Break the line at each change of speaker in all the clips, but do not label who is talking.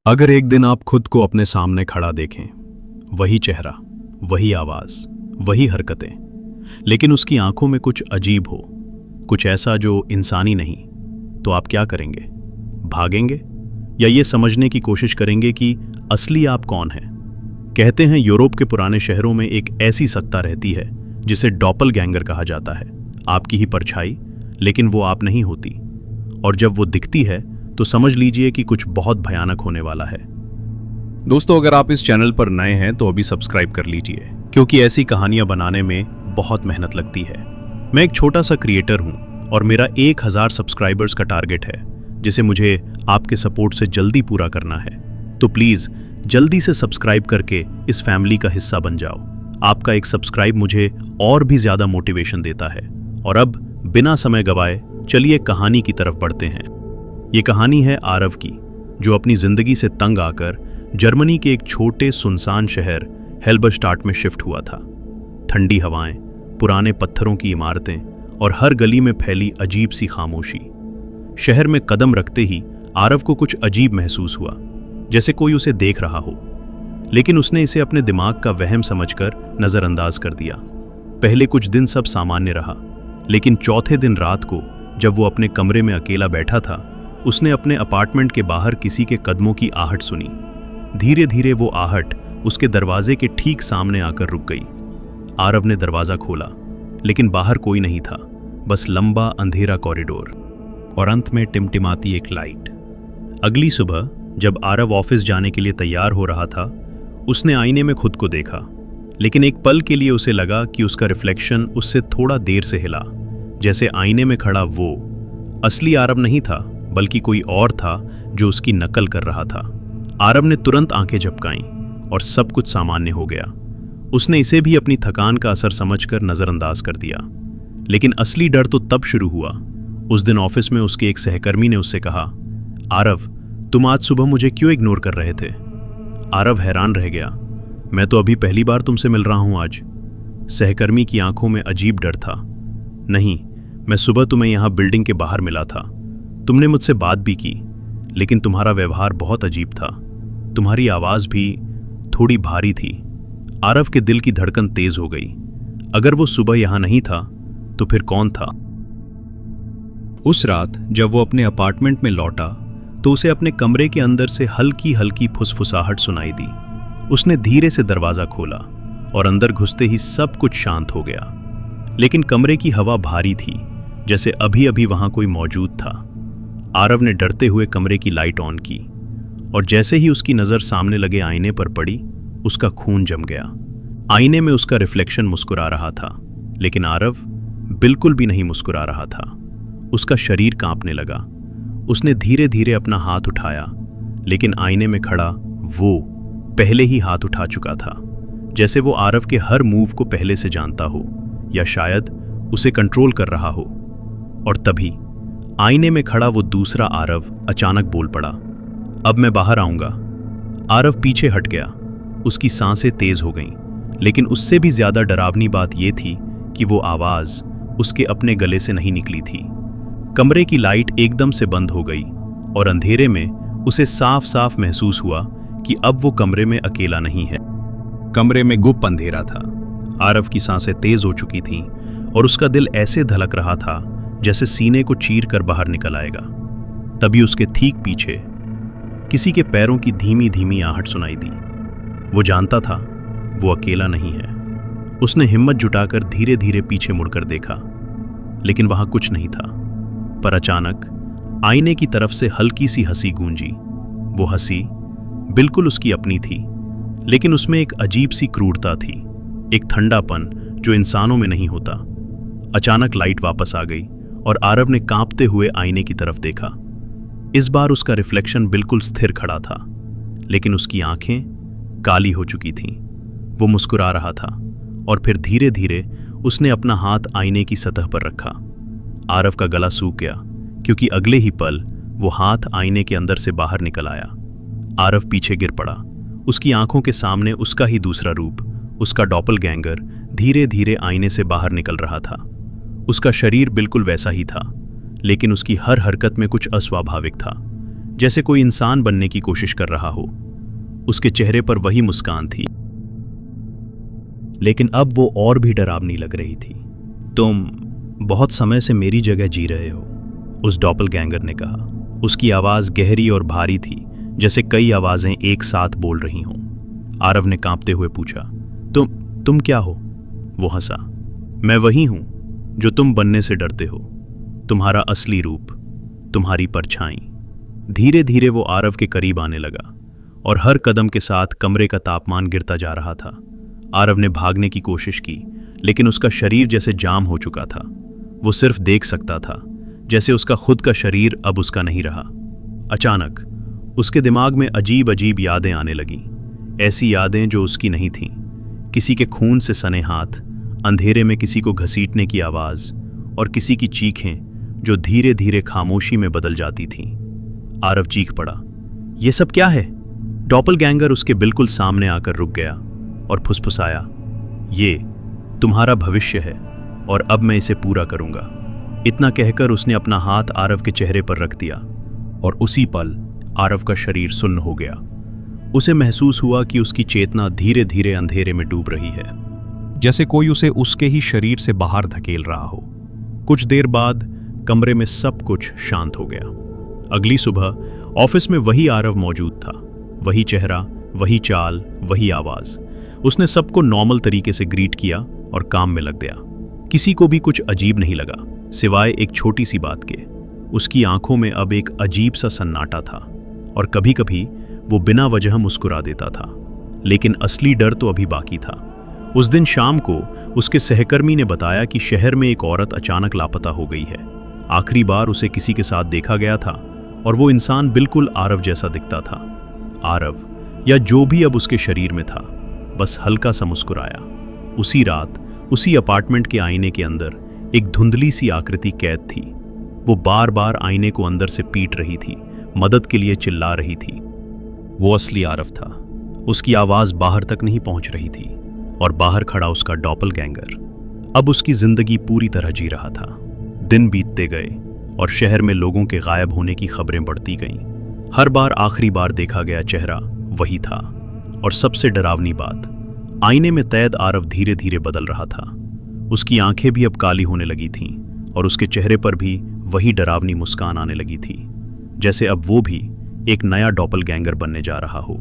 अगर एक दिन आप खुद को अपने सामने खड़ा देखें, वही चेहरा, वही आवाज, वही हरकतें, लेकिन उसकी आंखों में कुछ अजीब हो, कुछ ऐसा जो इंसानी नहीं, तो आप क्या करेंगे? भागेंगे या ये समझने की कोशिश करेंगे कि असली आप कौन हैं? कहते हैं यूरोप के पुराने शहरों में एक ऐसी सत्ता रहती है जिसे डॉपलगैंगर कहा जाता है। आपकी ही परछाई, लेकिन वो आप नहीं होती, और जब वो दिखती है तो समझ लीजिए कि कुछ बहुत भयानक होने वाला है। दोस्तों, अगर आप इस चैनल पर नए हैं तो अभी सब्सक्राइब कर लीजिए, क्योंकि ऐसी कहानियां बनाने में बहुत मेहनत लगती है। मैं एक छोटा सा क्रिएटर हूं और मेरा 1000 सब्सक्राइबर्स का टारगेट है, जिसे मुझे आपके सपोर्ट से जल्दी पूरा करना है। तो प्लीज जल्दी से सब्सक्राइब करके इस फैमिली का हिस्सा बन जाओ। आपका एक सब्सक्राइब मुझे और भी ज्यादा मोटिवेशन देता है। और अब बिना समय गवाए चलिए कहानी की तरफ बढ़ते हैं। ये कहानी है आरव की, जो अपनी जिंदगी से तंग आकर जर्मनी के एक छोटे सुनसान शहर हेल्बरस्टाट में शिफ्ट हुआ था। ठंडी हवाएं, पुराने पत्थरों की इमारतें और हर गली में फैली अजीब सी खामोशी। शहर में कदम रखते ही आरव को कुछ अजीब महसूस हुआ, जैसे कोई उसे देख रहा हो, लेकिन उसने इसे अपने दिमाग का वहम समझकर नजरअंदाज कर दिया। पहले कुछ दिन सब सामान्य रहा, लेकिन चौथे दिन रात को जब वो अपने कमरे में अकेला बैठा था, उसने अपने अपार्टमेंट के बाहर किसी के कदमों की आहट सुनी। धीरे धीरे वो आहट उसके दरवाजे के ठीक सामने आकर रुक गई। आरव ने दरवाजा खोला, लेकिन बाहर कोई नहीं था, बस लंबा अंधेरा कॉरिडोर और अंत में टिमटिमाती एक लाइट। अगली सुबह जब आरव ऑफिस जाने के लिए तैयार हो रहा था, उसने आईने में खुद को देखा, लेकिन एक पल के लिए उसे लगा कि उसका रिफ्लेक्शन उससे थोड़ा देर से हिला, जैसे आईने में खड़ा वो असली आरव नहीं था, बल्कि कोई और था जो उसकी नकल कर रहा था। आरव ने तुरंत आंखें झपकाईं और सब कुछ सामान्य हो गया। उसने इसे भी अपनी थकान का असर समझकर नजरअंदाज कर दिया, लेकिन असली डर तो तब शुरू हुआ। उस दिन ऑफिस में उसके एक सहकर्मी ने उससे कहा, आरव, तुम आज सुबह मुझे क्यों इग्नोर कर रहे थे? आरव हैरान रह गया, मैं तो अभी पहली बार तुमसे मिल रहा हूं आज। सहकर्मी की आंखों में अजीब डर था। नहीं, मैं सुबह तुम्हें यहां बिल्डिंग के बाहर मिला था। तुमने मुझसे बात भी की, लेकिन तुम्हारा व्यवहार बहुत अजीब था। तुम्हारी आवाज भी थोड़ी भारी थी। आरव के दिल की धड़कन तेज हो गई। अगर वो सुबह यहां नहीं था तो फिर कौन था? उस रात जब वो अपने अपार्टमेंट में लौटा तो उसे अपने कमरे के अंदर से हल्की हल्की फुसफुसाहट सुनाई दी। उसने धीरे से दरवाजा खोला और अंदर घुसते ही सब कुछ शांत हो गया, लेकिन कमरे की हवा भारी थी, जैसे अभी अभी वहां कोई मौजूद था। आरव ने डरते हुए कमरे की लाइट ऑन की, और जैसे ही उसकी नजर सामने लगे आईने पर पड़ी, उसका खून जम गया। आईने में उसका रिफ्लेक्शन मुस्कुरा रहा था, लेकिन आरव बिल्कुल भी नहीं मुस्कुरा रहा था। उसका शरीर कांपने लगा। उसने धीरे धीरे अपना हाथ उठाया, लेकिन आईने में खड़ा वो पहले ही हाथ उठा चुका था, जैसे वो आरव के हर मूव को पहले से जानता हो, या शायद उसे कंट्रोल कर रहा हो। और तभी आईने में खड़ा वो दूसरा आरव अचानक बोल पड़ा, अब मैं बाहर आऊंगा। आरव पीछे हट गया। उसकी सांसें तेज हो गईं, लेकिन उससे भी ज्यादा डरावनी बात यह थी कि वो आवाज उसके अपने गले से नहीं निकली थी। कमरे की लाइट एकदम से बंद हो गई और अंधेरे में उसे साफ साफ महसूस हुआ कि अब वो कमरे में अकेला नहीं है। कमरे में गुप्त अंधेरा था। आरव की सांसें तेज हो चुकी थीं और उसका दिल ऐसे धड़क रहा था जैसे सीने को चीर कर बाहर निकल आएगा। तभी उसके ठीक पीछे किसी के पैरों की धीमी धीमी आहट सुनाई दी। वो जानता था वो अकेला नहीं है। उसने हिम्मत जुटाकर धीरे धीरे पीछे मुड़कर देखा, लेकिन वहां कुछ नहीं था। पर अचानक आईने की तरफ से हल्की सी हंसी गूंजी। वो हंसी बिल्कुल उसकी अपनी थी, लेकिन उसमें एक अजीब सी क्रूरता थी, एक ठंडापन जो इंसानों में नहीं होता। अचानक लाइट वापस आ गई और आरव ने कांपते हुए आईने की तरफ देखा। इस बार उसका रिफ्लेक्शन बिल्कुल स्थिर खड़ा था, लेकिन उसकी आंखें काली हो चुकी थीं। वो मुस्कुरा रहा था और फिर धीरे धीरे उसने अपना हाथ आईने की सतह पर रखा। आरव का गला सूख गया, क्योंकि अगले ही पल वो हाथ आईने के अंदर से बाहर निकल आया। आरव पीछे गिर पड़ा। उसकी आंखों के सामने उसका ही दूसरा रूप, उसका डॉपलगैंगर, धीरे धीरे आईने से बाहर निकल रहा था। उसका शरीर बिल्कुल वैसा ही था, लेकिन उसकी हर हरकत में कुछ अस्वाभाविक था, जैसे कोई इंसान बनने की कोशिश कर रहा हो। उसके चेहरे पर वही मुस्कान थी, लेकिन अब वो और भी डरावनी लग रही थी। तुम बहुत समय से मेरी जगह जी रहे हो, उस डॉपलगैंगर ने कहा। उसकी आवाज गहरी और भारी थी, जैसे कई आवाजें एक साथ बोल रही हों। आरव ने कांपते हुए पूछा, तुम क्या हो? वो हंसा। मैं वही हूं जो तुम बनने से डरते हो, तुम्हारा असली रूप, तुम्हारी परछाई। धीरे धीरे वो आरव के करीब आने लगा और हर कदम के साथ कमरे का तापमान गिरता जा रहा था। आरव ने भागने की कोशिश की, लेकिन उसका शरीर जैसे जाम हो चुका था। वो सिर्फ देख सकता था, जैसे उसका खुद का शरीर अब उसका नहीं रहा। अचानक उसके दिमाग में अजीब अजीब यादें आने लगीं, ऐसी यादें जो उसकी नहीं थीं। किसी के खून से सने हाथ, अंधेरे में किसी को घसीटने की आवाज और किसी की चीखें जो धीरे धीरे खामोशी में बदल जाती थीं। आरव चीख पड़ा, ये सब क्या है? डॉपलगैंगर उसके बिल्कुल सामने आकर रुक गया और फुसफुसाया, ये तुम्हारा भविष्य है और अब मैं इसे पूरा करूंगा। इतना कहकर उसने अपना हाथ आरव के चेहरे पर रख दिया और उसी पल आरव का शरीर सुन्न हो गया। उसे महसूस हुआ कि उसकी चेतना धीरे धीरे अंधेरे में डूब रही है, जैसे कोई उसे उसके ही शरीर से बाहर धकेल रहा हो। कुछ देर बाद कमरे में सब कुछ शांत हो गया। अगली सुबह ऑफिस में वही आरव मौजूद था, वही चेहरा, वही चाल, वही आवाज। उसने सबको नॉर्मल तरीके से ग्रीट किया और काम में लग गया। किसी को भी कुछ अजीब नहीं लगा, सिवाय एक छोटी सी बात के। उसकी आंखों में अब एक अजीब सा सन्नाटा था और कभी कभी वो बिना वजह मुस्कुरा देता था, लेकिन असली डर तो अभी बाकी था। उस दिन शाम को उसके सहकर्मी ने बताया कि शहर में एक औरत अचानक लापता हो गई है। आखिरी बार उसे किसी के साथ देखा गया था और वो इंसान बिल्कुल आरव जैसा दिखता था। आरव, या जो भी अब उसके शरीर में था, बस हल्का सा मुस्कुराया। उसी रात उसी अपार्टमेंट के आईने के अंदर एक धुंधली सी आकृति कैद थी। वो बार बार आईने को अंदर से पीट रही थी, मदद के लिए चिल्ला रही थी। वो असली आरव था। उसकी आवाज बाहर तक नहीं पहुंच रही थी और बाहर खड़ा उसका डॉपलगैंगर अब उसकी जिंदगी पूरी तरह जी रहा था। दिन बीतते गए और शहर में लोगों के गायब होने की खबरें बढ़ती गईं। हर बार आखिरी बार देखा गया चेहरा वही था, और सबसे डरावनी बात, आईने में कैद आरव धीरे धीरे बदल रहा था। उसकी आंखें भी अब काली होने लगी थीं और उसके चेहरे पर भी वही डरावनी मुस्कान आने लगी थी, जैसे अब वो भी एक नया डॉपलगैंगर बनने जा रहा हो।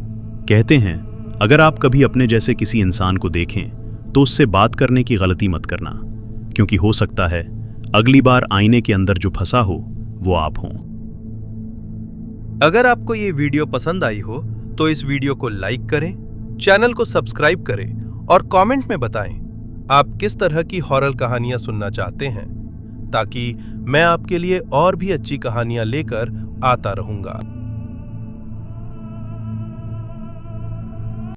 कहते हैं, अगर आप कभी अपने जैसे किसी इंसान को देखें तो उससे बात करने की गलती मत करना, क्योंकि हो सकता है अगली बार आईने के अंदर जो फंसा हो वो आप हों।
अगर आपको ये वीडियो पसंद आई हो तो इस वीडियो को लाइक करें, चैनल को सब्सक्राइब करें और कमेंट में बताएं आप किस तरह की हॉरर कहानियां सुनना चाहते हैं, ताकि मैं आपके लिए और भी अच्छी कहानियां लेकर आता रहूंगा।